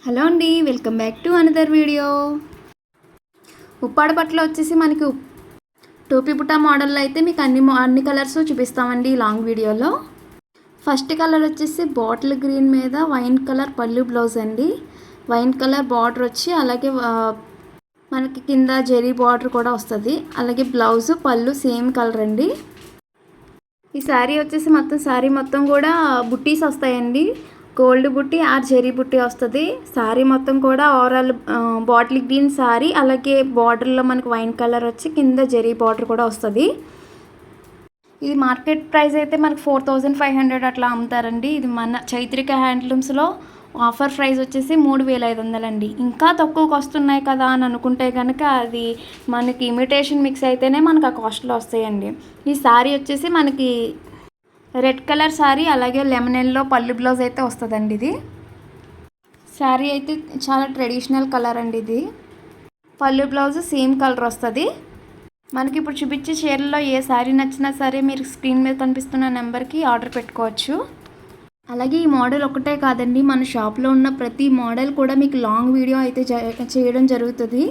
Hello అండి, welcome back to another video. Uppada బట్టలు వచ్చేసి మనకి టోపీ బుట్ట మోడల్లో అయితే మీకు అన్ని కలర్స్ చూపిస్తామండి ఈ లాంగ్ వీడియోలో. ఫస్ట్ కలర్ వచ్చేసి బాటిల్ గ్రీన్ మీద వైన్ కలర్ పళ్ళు బ్లౌజ్ అండి. వైన్ కలర్ బార్డర్ వచ్చి అలాగే మనకి కింద జెరీ బార్డర్ కూడా వస్తుంది. అలాగే బ్లౌజ్ పళ్ళు సేమ్ కలర్ అండి. ఈ శారీ వచ్చేసి శారీ మొత్తం కూడా బుట్టీస్ వస్తాయండి. గోల్డ్ బుట్టి ఆర్ జెరీ బుట్టి వస్తుంది. శారీ మొత్తం కూడా ఓవరాల్ బాటిల్ గ్రీన్ శారీ, అలాగే బార్డర్లో మనకి వైన్ కలర్ వచ్చి కింద జెరీ బార్డర్ కూడా వస్తుంది. ఇది మార్కెట్ ప్రైస్ అయితే మనకి 4500 అట్లా అమ్ముతారండి. ఇది మన చైత్రిక హ్యాండ్లూమ్స్లో ఆఫర్ ప్రైస్ వచ్చేసి 3500 అండి. ఇంకా తక్కువకి వస్తున్నాయి కదా అని అనుకుంటే కనుక అది మనకి ఇమిటేషన్ మిక్స్ అయితేనే మనకు ఆ కాస్ట్లో వస్తాయండి. ఈ శారీ వచ్చేసి మనకి రెడ్ కలర్ శారీ, అలాగే లెమన్ ఎల్లో పళ్ళు బ్లౌజ్ అయితే వస్తుందండి. ఇది శారీ అయితే చాలా ట్రెడిషనల్ కలర్ అండి. ఇది పళ్ళు బ్లౌజ్ సేమ్ కలర్ వస్తుంది. మనకి ఇప్పుడు చూపించే చీరల్లో ఏ శారీ నచ్చినా సరే మీరు స్క్రీన్ మీద కనిపిస్తున్న నెంబర్కి ఆర్డర్ పెట్టుకోవచ్చు. అలాగే ఈ మోడల్ ఒకటే కాదండి, మన షాప్లో ఉన్న ప్రతి మోడల్ కూడా మీకు లాంగ్ వీడియో అయితే చేయడం జరుగుతుంది.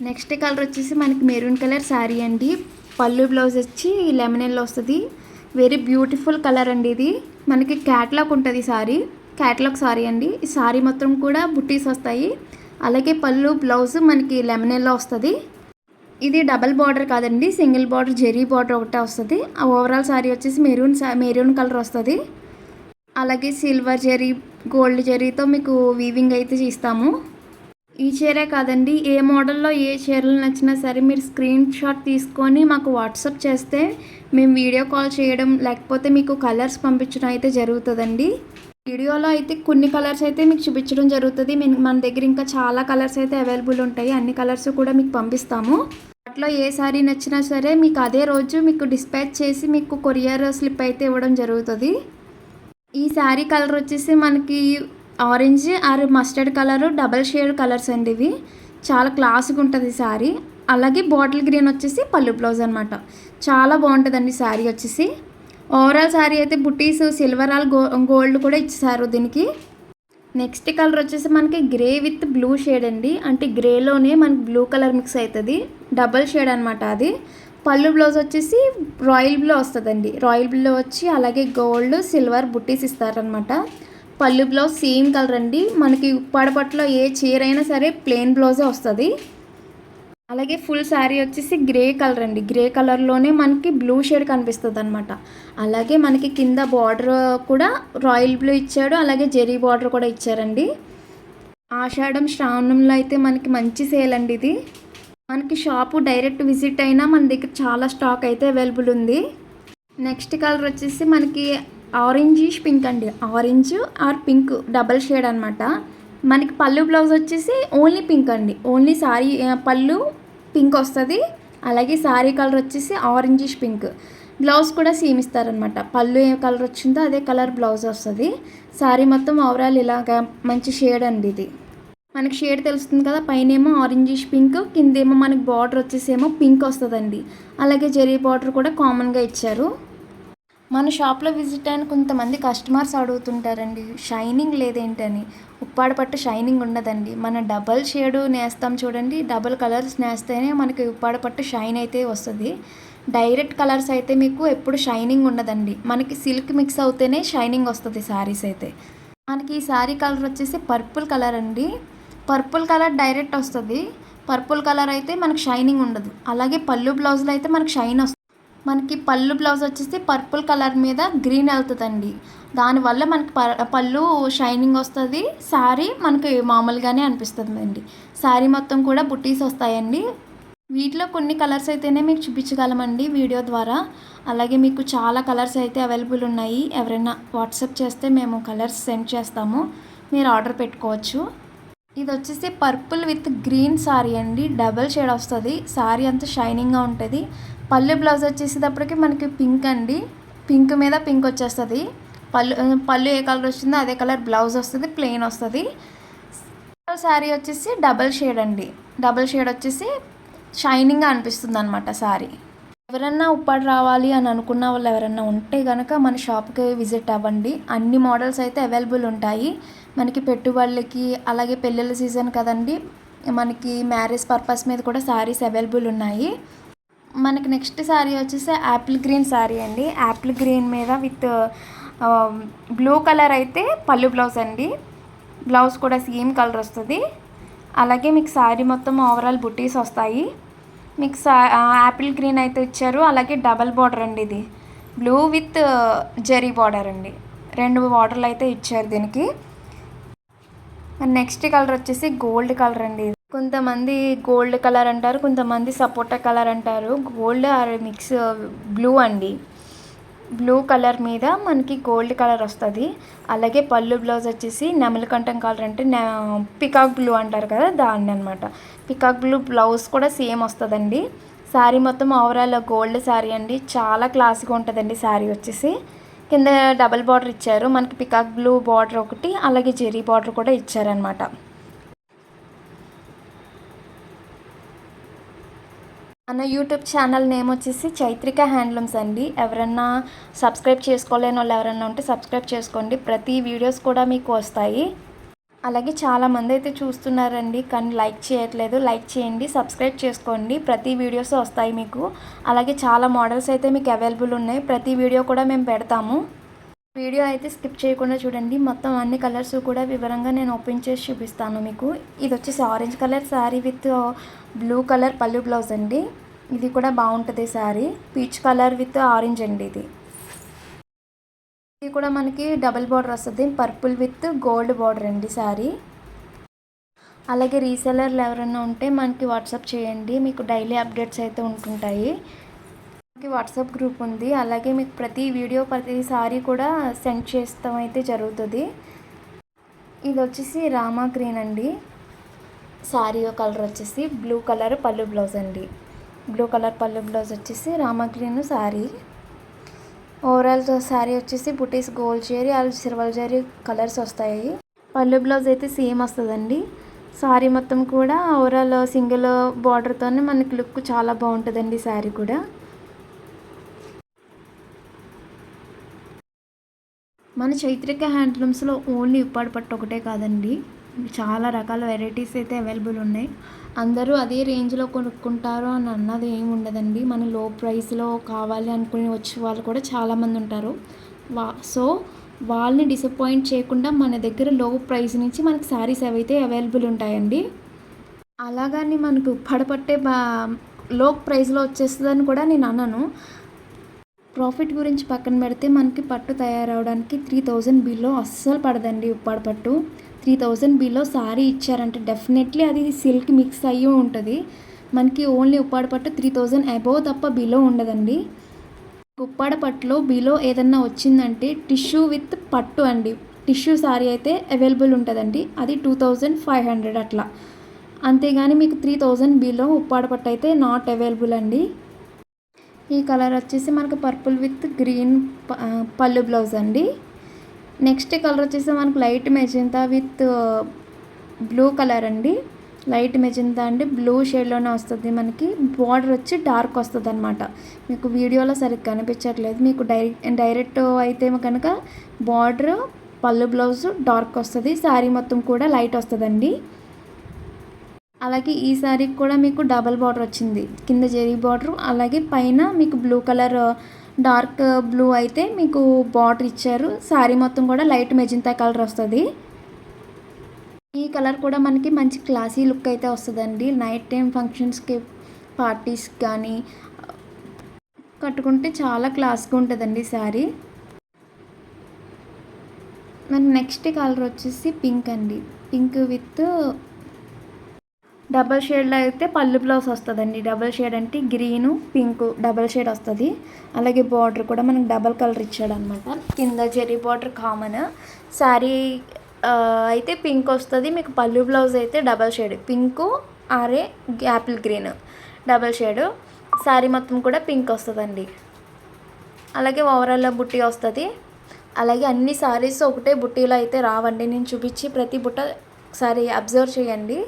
నెక్స్ట్ కలర్ వచ్చేసి మనకి మెరూన్ కలర్ శారీ అండి. పళ్ళు బ్లౌజ్ వచ్చి లెమన్ ఎల్లో వస్తుంది. వెరీ బ్యూటిఫుల్ కలర్ అండి. ఇది మనకి క్యాట్లాగ్ ఉంటుంది శారీ, క్యాట్లాగ్ శారీ అండి. ఈ శారీ మొత్తం కూడా బుట్టీస్ వస్తాయి. అలాగే పళ్ళు బ్లౌజ్ మనకి లెమన్ ఎల్లో వస్తుంది. ఇది డబల్ బార్డర్ కాదండి, సింగిల్ బార్డర్ జెరీ బార్డర్ ఒకటే వస్తుంది. ఓవరాల్ శారీ వచ్చేసి మెరూన్ కలర్ వస్తుంది. అలాగే సిల్వర్ జెరీ, గోల్డ్ జెరీతో మీకు వీవింగ్ అయితే చేస్తాము. ఈ చీరే కాదండి, ఏ మోడల్లో ఏ చీరలు నచ్చినా సరే మీరు స్క్రీన్ షాట్ తీసుకొని మాకు వాట్సాప్ చేస్తే మేము వీడియో కాల్ చేయడం లేకపోతే మీకు కలర్స్ పంపించడం అయితే జరుగుతుందండి. వీడియోలో అయితే కొన్ని కలర్స్ అయితే మీకు చూపించడం జరుగుతుంది. మన దగ్గర ఇంకా చాలా కలర్స్ అయితే అవైలబుల్ ఉంటాయి. అన్ని కలర్స్ కూడా మీకు పంపిస్తాము. వాటిలో ఏ శారీ నచ్చినా సరే మీకు అదే రోజు మీకు డిస్పాచ్ చేసి మీకు కొరియర్ స్లిప్ అయితే ఇవ్వడం జరుగుతుంది. ఈ శారీ కలర్ వచ్చేసి మనకి orange are mustard colour double shade colours అండి. ఇవి చాలా క్లాస్గా ఉంటుంది శారీ. అలాగే బాటిల్ గ్రీన్ వచ్చేసి పళ్ళు బ్లౌజ్ అనమాట. చాలా బాగుంటుందండి శారీ వచ్చేసి. ఓవరాల్ శారీ అయితే బుట్టీస్ సిల్వర్ ఆల్ గోల్డ్ కూడా ఇచ్చేసారు దీనికి. నెక్స్ట్ కలర్ వచ్చేసి మనకి గ్రే విత్ బ్లూ షేడ్ అండి. అంటే గ్రేలోనే మనకి బ్లూ కలర్ మిక్స్ అవుతుంది, డబల్ షేడ్ అనమాట అది. పళ్ళు బ్లౌజ్ వచ్చేసి రాయల్ బ్లూ వస్తుందండి. రాయల్ బ్లూ వచ్చి అలాగే గోల్డ్ సిల్వర్ బుట్టీస్ ఇస్తారనమాట. పళ్ళు బ్లౌజ్ సేమ్ కలర్ అండి. మనకి ఉప్పాడ పట్టులో ఏ చీర అయినా సరే ప్లెయిన్ బ్లౌజే వస్తుంది. అలాగే ఫుల్ శారీ వచ్చేసి గ్రే కలర్ అండి. గ్రే కలర్లోనే మనకి బ్లూ షేడ్ కనిపిస్తుంది అనమాట. అలాగే మనకి కింద బార్డర్ కూడా రాయల్ బ్లూ ఇచ్చాడు, అలాగే జెరీ బార్డర్ కూడా ఇచ్చారండి. ఆషాఢం శ్రావణంలో అయితే మనకి మంచి సేల్ అండి ఇది. మనకి షాపు డైరెక్ట్ విజిట్ అయినా మన దగ్గర చాలా స్టాక్ అయితే అవైలబుల్ ఉంది. నెక్స్ట్ కలర్ వచ్చేసి మనకి ఆరెంజిష్ పింక్ అండి. Orange are pink double shade అనమాట. మనకి పళ్ళు బ్లౌజ్ వచ్చేసి ఓన్లీ పింక్ అండి. ఓన్లీ శారీ పళ్ళు పింక్ వస్తుంది. అలాగే శారీ కలర్ వచ్చేసి ఆరెంజిష్ పింక్. బ్లౌజ్ కూడా సేమ్ ఇస్తారనమాట. పళ్ళు ఏ కలర్ వచ్చిందో అదే కలర్ బ్లౌజ్ వస్తుంది. శారీ మొత్తం ఓవరాల్ ఇలాగా మంచి షేడ్ అండి. ఇది మనకి షేడ్ తెలుస్తుంది కదా, పైన ఏమో ఆరెంజిష్ పింక్, కిందేమో మనకి బార్డర్ వచ్చేసి ఏమో పింక్ వస్తుందండి. అలాగే జెరీ బార్డర్ కూడా కామన్గా ఇచ్చారు. మన షాప్లో విజిట్ అయిన కొంతమంది కస్టమర్స్ అడుగుతుంటారండి, షైనింగ్ లేదేంటని. ఉప్పాడ పట్టు షైనింగ్ ఉండదండి. మన డబల్ షేడు నేస్తాం చూడండి, డబల్ కలర్స్ నేస్తేనే మనకి ఉప్పాడ పట్టు షైన్ అయితే వస్తుంది. డైరెక్ట్ కలర్స్ అయితే మీకు ఎప్పుడు షైనింగ్ ఉండదండి. మనకి సిల్క్ మిక్స్ అవుతేనే షైనింగ్ వస్తుంది శారీస్ అయితే. మనకి ఈ శారీ కలర్ వచ్చేసి పర్పుల్ కలర్ అండి. పర్పుల్ కలర్ డైరెక్ట్ వస్తుంది. పర్పుల్ కలర్ అయితే మనకి షైనింగ్ ఉండదు. అలాగే పళ్ళు బ్లౌజ్లో అయితే మనకి షైన్ వస్తుంది. మనకి పళ్ళు బ్లౌజ్ వచ్చేసి పర్పుల్ కలర్ మీద గ్రీన్ వెళ్తుందండి. దానివల్ల మనకి పళ్ళు షైనింగ్ వస్తుంది. శారీ మనకి మామూలుగానే అనిపిస్తుంది అండి. శారీ మొత్తం కూడా బుట్టీస్ వస్తాయండి. వీటిలో కొన్ని కలర్స్ అయితేనే మీకు చూపించగలమండి వీడియో ద్వారా. అలాగే మీకు చాలా కలర్స్ అయితే అవైలబుల్ ఉన్నాయి. ఎవరైనా వాట్సాప్ చేస్తే మేము కలర్స్ సెండ్ చేస్తాము, మీరు ఆర్డర్ పెట్టుకోవచ్చు. ఇది వచ్చేసి పర్పుల్ విత్ గ్రీన్ శారీ అండి. డబల్ షేడ్ వస్తుంది. శారీ అంతా షైనింగ్గా ఉంటుంది. పళ్ళు బ్లౌజ్ వచ్చేసేటప్పటికి మనకి పింక్ అండి. పింక్ మీద పింక్ వచ్చేస్తుంది. పళ్ళు ఏ కలర్ వచ్చిందో అదే కలర్ బ్లౌజ్ వస్తుంది, ప్లెయిన్ వస్తుంది. శారీ వచ్చేసి డబల్ షేడ్ అండి. డబల్ షేడ్ వచ్చేసి షైనింగ్గా అనిపిస్తుంది అనమాట శారీ. ఎవరన్నా ఉప్పాడ రావాలి అని అనుకున్న వాళ్ళు ఎవరన్నా ఉంటే కనుక మన షాప్కి విజిట్ అవ్వండి. అన్ని మోడల్స్ అయితే అవైలబుల్ ఉంటాయి. మనకి పెట్టుబడులకి అలాగే పెళ్ళిళ్ళ సీజన్ కదండి, మనకి మ్యారేజ్ పర్పస్ మీద కూడా శారీస్ అవైలబుల్ ఉన్నాయి. మనకి నెక్స్ట్ శారీ వచ్చేసి యాపిల్ గ్రీన్ శారీ అండి. యాపిల్ గ్రీన్ మీద విత్ బ్లూ కలర్ అయితే పళ్ళు బ్లౌజ్ అండి. బ్లౌజ్ కూడా సేమ్ కలర్ వస్తుంది. అలాగే మీకు శారీ మొత్తం ఓవరాల్ బుటీస్ వస్తాయి. మీకు యాపిల్ గ్రీన్ అయితే ఇచ్చారు. అలాగే డబల్ బార్డర్ అండి, ఇది బ్లూ విత్ జెరీ బార్డర్ అండి. 2 బార్డర్లు అయితే ఇచ్చారు దీనికి. నెక్స్ట్ కలర్ వచ్చేసి గోల్డ్ కలర్ అండి. కొంతమంది గోల్డ్ కలర్ అంటారు, కొంతమంది సపోటా కలర్ అంటారు. గోల్డ్ ఆర్ మిక్స్ బ్లూ అండి. బ్లూ కలర్ మీద మనకి గోల్డ్ కలర్ వస్తుంది. అలాగే పళ్ళు బ్లౌజ్ వచ్చేసి నెమలికంఠం కలర్, అంటే పికాక్ బ్లూ అంటారు కదా, దాన్ని అనమాట. పికాక్ బ్లూ బ్లౌజ్ కూడా సేమ్ వస్తుందండి. శారీ మొత్తం ఓవరాల్ గోల్డ్ శారీ అండి. చాలా క్లాస్గా ఉంటుందండి శారీ వచ్చేసి. కింద డబల్ బార్డర్ ఇచ్చారు. మనకి పికాక్ బ్లూ బార్డర్ ఒకటి, అలాగే జెరీ బార్డర్ కూడా ఇచ్చారనమాట. మన యూట్యూబ్ ఛానల్ నేమ్ వచ్చేసి చైత్రిక హ్యాండ్లూమ్స్ అండి. ఎవరన్నా సబ్స్క్రైబ్ చేసుకోలేని వాళ్ళు ఎవరన్నా ఉంటే సబ్స్క్రైబ్ చేసుకోండి. ప్రతి వీడియోస్ కూడా మీకు వస్తాయి. అలాగే చాలామంది అయితే చూస్తున్నారండి, కానీ లైక్ చేయట్లేదు. లైక్ చేయండి, సబ్స్క్రైబ్ చేసుకోండి. ప్రతి వీడియోస్ వస్తాయి మీకు. అలాగే చాలా మోడల్స్ అయితే మీకు అవైలబుల్ ఉన్నాయి. ప్రతి వీడియో కూడా మేము పెడతాము. వీడియో అయితే స్కిప్ చేయకుండా చూడండి. మొత్తం అన్ని కలర్స్ కూడా వివరంగా నేను ఓపెన్ చేసి చూపిస్తాను మీకు. ఇది వచ్చేసి orange colour sari with blue colour పళ్ళు బ్లౌజ్ అండి. ఇది కూడా బాగుంటుంది sari. Peach colour with orange అండి. ఇది కూడా మనకి డబుల్ బార్డర్ వస్తుంది. పర్పుల్ విత్ గోల్డ్ బార్డర్ అండి శారీ. అలాగే రీసెలర్లు ఎవరైనా ఉంటే మనకి వాట్సాప్ చేయండి, మీకు డైలీ అప్డేట్స్ అయితే ఉంటుంటాయి. మనకి వాట్సాప్ గ్రూప్ ఉంది. అలాగే మీకు ప్రతి వీడియో ప్రతిసారి కూడా సెండ్ చేస్తాం అయితే జరుగుతుంది. ఇది వచ్చేసి రామా గ్రీన్ అండి. శారీ కలర్ వచ్చేసి బ్లూ కలర్ పళ్ళు బ్లౌజ్ అండి. బ్లూ కలర్ పళ్ళు బ్లౌజ్ వచ్చేసి రామా గ్రీన్ శారీ. ఓవరాల్ శారీ వచ్చేసి బుటీస్ గోల్డ్ జరీ అలాగే సిల్వర్ జరీ కలర్స్ వస్తాయి. పళ్ళు బ్లౌజ్ అయితే సేమ్ వస్తుందండి. శారీ మొత్తం కూడా ఓవరాల్ సింగిల్ బార్డర్తోనే మనకి లుక్ చాలా బాగుంటుందండి శారీ కూడా. మన చైత్రిక హ్యాండ్లూమ్స్లో ఓన్లీ ఉప్పాడ పట్టు ఒకటే కాదండి, చాలా రకాల వెరైటీస్ అయితే అవైలబుల్ ఉన్నాయి. అందరూ అదే రేంజ్లో కొనుక్కుంటారు అని అన్నది ఏమి ఉండదండి. మన లో ప్రైస్లో కావాలి అనుకుని వచ్చే వాళ్ళు కూడా చాలామంది ఉంటారు. సో వాళ్ళని డిసప్పాయింట్ చేయకుండా మన దగ్గర లో ప్రైస్ నుంచి మనకి శారీస్ అవైతే అవైలబుల్ ఉంటాయండి. అలాగని మనకు ఉప్పాడ పట్టే లో ప్రైస్లో వచ్చేస్తుందని కూడా నేను అన్నాను. ప్రాఫిట్ గురించి పక్కన పెడితే మనకి పట్టు తయారవడానికి 3000 బిలో అస్సలు పడదండి. ఉప్పాడ పట్టు 3000 బిలో శారీ ఇచ్చారంటే డెఫినెట్లీ అది సిల్క్ మిక్స్ అయ్యి ఉంటుంది. మనకి ఓన్లీ ఉప్పాడ పట్టు 3000 అబోవ్ తప్ప బిలో ఉండదండి. ఉప్పాడ పట్టులో బిలో ఏదన్నా వచ్చిందంటే టిష్యూ విత్ పట్టు అండి. టిష్యూ శారీ అయితే అవైలబుల్ ఉంటుందండి, అది 2500 అట్లా. అంతేగాని మీకు 3000 బిలో ఉప్పాడ పట్టు అయితే నాట్ అవైలబుల్ అండి. ఈ కలర్ వచ్చేసి మనకు పర్పుల్ విత్ గ్రీన్ పళ్ళు బ్లౌజ్ అండి. నెక్స్ట్ కలర్ వచ్చేసి మనకు light magenta with blue colour అండి. లైట్ మెజెంతా అండి, బ్లూ షేడ్లోనే వస్తుంది. మనకి బార్డర్ వచ్చి డార్క్ వస్తుంది అనమాట. మీకు వీడియోలో సరిగ్గా కనిపించట్లేదు. మీకు డైరెక్ట్ అయితే కనుక బార్డర్ పళ్ళు బ్లౌజ్ డార్క్ వస్తుంది. శారీ మొత్తం కూడా లైట్ వస్తుందండి. అలాగే ఈ శారీకి కూడా మీకు డబల్ బార్డర్ వచ్చింది. కింద జెరీ బార్డర్, అలాగే పైన మీకు బ్లూ కలర్ డార్క్ బ్లూ అయితే మీకు బార్డర్ ఇచ్చారు. శారీ మొత్తం కూడా లైట్ మెజెంతా కలర్ వస్తుంది. ఈ కలర్ కూడా మనకి మంచి క్లాసీ లుక్ అయితే వస్తుందండి. నైట్ టైం ఫంక్షన్స్కి పార్టీస్ కానీ కట్టుకుంటే చాలా క్లాస్గా ఉంటుందండి శారీ. మన నెక్స్ట్ కలర్ వచ్చేసి పింక్ అండి. పింక్ విత్ డబల్ షేడ్లో అయితే పళ్ళు బ్లౌజ్ వస్తుందండి. డబల్ షేడ్ అంటే గ్రీను పింక్ డబల్ షేడ్ వస్తుంది. అలాగే బార్డర్ కూడా మనకు డబల్ కలర్ ఇచ్చాడు అనమాట. కింద జెరీ బార్డర్ కామన్. శారీ అయితే పింక్ వస్తుంది. మీకు పళ్ళు బ్లౌజ్ అయితే డబల్ షేడ్ పింకు ఆరే apple green double shade. Sari మొత్తం కూడా పింక్ వస్తుందండి. అలాగే ఓవరాల్ బుట్టి వస్తుంది. అలాగే అన్ని శారీస్ ఒకటే బుట్టీలో అయితే రావండి. నేను చూపించి ప్రతి బుట్ట ఒకసారి అబ్జర్వ్ చేయండి.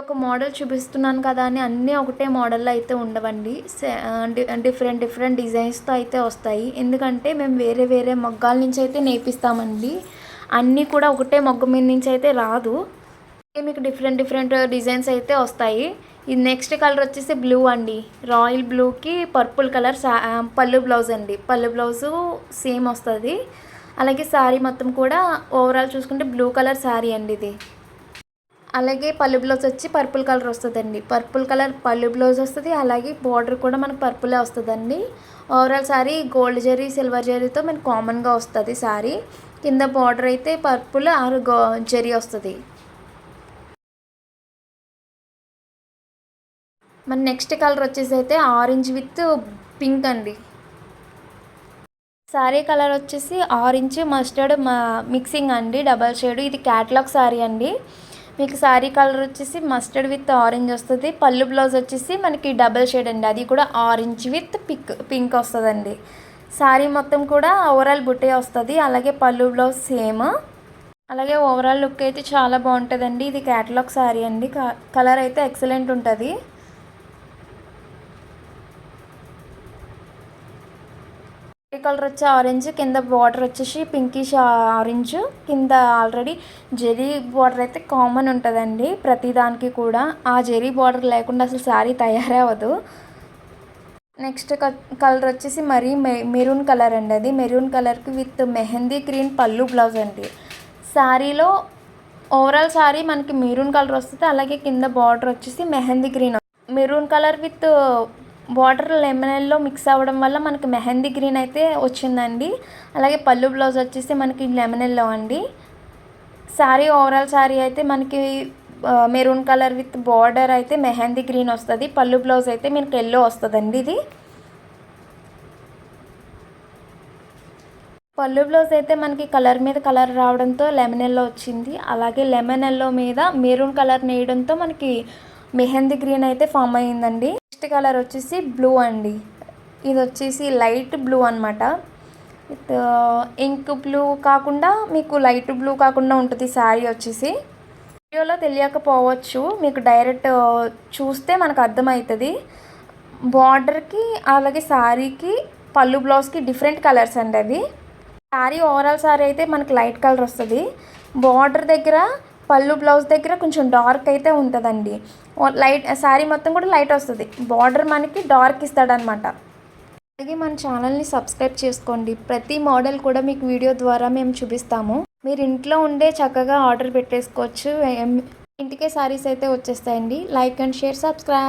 ఒక మోడల్ చూపిస్తున్నాను కదా అని అన్నీ ఒకటే మోడల్లో అయితే ఉండవండి. డిఫరెంట్ డిజైన్స్తో అయితే వస్తాయి. ఎందుకంటే మేము వేరే మగ్గాల నుంచి అయితే నేర్పిస్తామండి. అన్నీ కూడా ఒకటే మొగ్గ మీద నుంచి అయితే రాదు, మీకు డిఫరెంట్ డిఫరెంట్ డిజైన్స్ అయితే వస్తాయి. ఇది నెక్స్ట్ కలర్ వచ్చేసి బ్లూ అండి. రాయల్ బ్లూకి పర్పుల్ కలర్ పళ్ళు బ్లౌజ్ అండి. పళ్ళు బ్లౌజు సేమ్ వస్తుంది. అలాగే శారీ మొత్తం కూడా ఓవరాల్ చూసుకుంటే బ్లూ కలర్ శారీ అండి ఇది. అలాగే పళ్ళు బ్లౌజ్ వచ్చి పర్పుల్ కలర్ వస్తుందండి. పర్పుల్ కలర్ పళ్ళు బ్లౌజ్ వస్తుంది. అలాగే బార్డర్ కూడా మనకు పర్పులే వస్తుందండి. Overall sari gold zari silver జరీతో మనకు కామన్గా వస్తుంది శారీ. కింద బార్డర్ అయితే పర్పుల్ ఆరు జరీ వస్తుంది. మన నెక్స్ట్ కలర్ వచ్చేసి అయితే ఆరెంజ్ విత్ పింక్ అండి. శారీ కలర్ వచ్చేసి ఆరెంజ్ మస్టర్డ్ మిక్సింగ్ అండి, డబల్ షేడ్. ఇది క్యాట్లాగ్ శారీ అండి. మీకు శారీ కలర్ వచ్చేసి మస్టర్డ్ విత్ ఆరెంజ్ వస్తుంది. పళ్ళు బ్లౌజ్ వచ్చేసి మనకి డబల్ షేడ్ అండి, అది కూడా ఆరెంజ్ విత్ పింక్ వస్తుందండి. శారీ మొత్తం కూడా ఓవరాల్ బుట్టే వస్తుంది. అలాగే పళ్ళు బ్లౌజ్ సేమ్. అలాగే ఓవరాల్ లుక్ అయితే చాలా బాగుంటుందండి. ఇది క్యాటలాగ్ శారీ అండి. కలర్ అయితే ఎక్సలెంట్ ఉంటుంది. కలర్ వచ్చి ఆరెంజ్, కింద బార్డర్ వచ్చేసి పింకిష్ ఆరెంజ్. కింద ఆల్రెడీ జెరీ బార్డర్ అయితే కామన్ ఉంటుందండి ప్రతి దానికి కూడా. ఆ జెరీ బార్డర్ లేకుండా అసలు శారీ తయారే అవ్వదు. నెక్స్ట్ కలర్ వచ్చేసి మెరూన్ కలర్ అండి. అది మెరూన్ కలర్కి విత్ మెహందీ గ్రీన్ పళ్ళు బ్లౌజ్ అండి. శారీలో ఓవరాల్ శారీ మనకి మెరూన్ కలర్ వస్తుంది. అలాగే కింద బార్డర్ వచ్చేసి mehndi green. Maroon colour with border lemon yellow mix అవ్వడం వల్ల మనకి మెహందీ గ్రీన్ అయితే వచ్చిందండి. అలాగే పళ్ళు బ్లౌజ్ వచ్చేసి మనకి లెమన్ ఎల్లో అండి. శారీ ఓవరాల్ శారీ అయితే మనకి మెరూన్ కలర్ విత్ బార్డర్ అయితే మెహందీ గ్రీన్ వస్తుంది. పళ్ళు బ్లౌజ్ అయితే మనకి ఎల్లో వస్తుందండి. ఇది పళ్ళు బ్లౌజ్ అయితే మనకి కలర్ మీద కలర్ రావడంతో లెమన్ ఎల్లో వచ్చింది. అలాగే లెమన్ ఎల్లో మీద మెరూన్ కలర్ నేయడంతో మనకి మెహందీ గ్రీన్ అయితే ఫామ్ అయ్యిందండి. నెక్స్ట్ కలర్ వచ్చేసి బ్లూ అండి. ఇది వచ్చేసి లైట్ బ్లూ అనమాట. విత్ ఇంక్ బ్లూ కాకుండా మీకు లైట్ బ్లూ కాకుండా ఉంటుంది శారీ వచ్చేసి. వీడియోలో తెలియకపోవచ్చు, మీకు డైరెక్ట్ చూస్తే మనకు అర్థమవుతుంది. బార్డర్కి అలాగే శారీకి పళ్ళు బ్లౌజ్కి డిఫరెంట్ కలర్స్ అండి అవి. శారీ ఓవరాల్ శారీ అయితే మనకి లైట్ కలర్ వస్తుంది. బార్డర్ దగ్గర పళ్ళు బ్లౌజ్ దగ్గర కొంచెం డార్క్ అయితే ఉంటుందండి. లైట్ శారీ మొత్తం కూడా లైట్ వస్తుంది. బార్డర్ మనకి డార్క్ ఇస్తాడనమాట. అలాగే మన ఛానల్ని సబ్స్క్రైబ్ చేసుకోండి. ప్రతి మోడల్ కూడా మీకు వీడియో ద్వారా మేము చూపిస్తాము. మీరు ఇంట్లో ఉండే చక్కగా ఆర్డర్ పెట్టేసుకోవచ్చు. ఇంటికే శారీస్ అయితే వచ్చేస్తాయండి. Like and share, subscribe.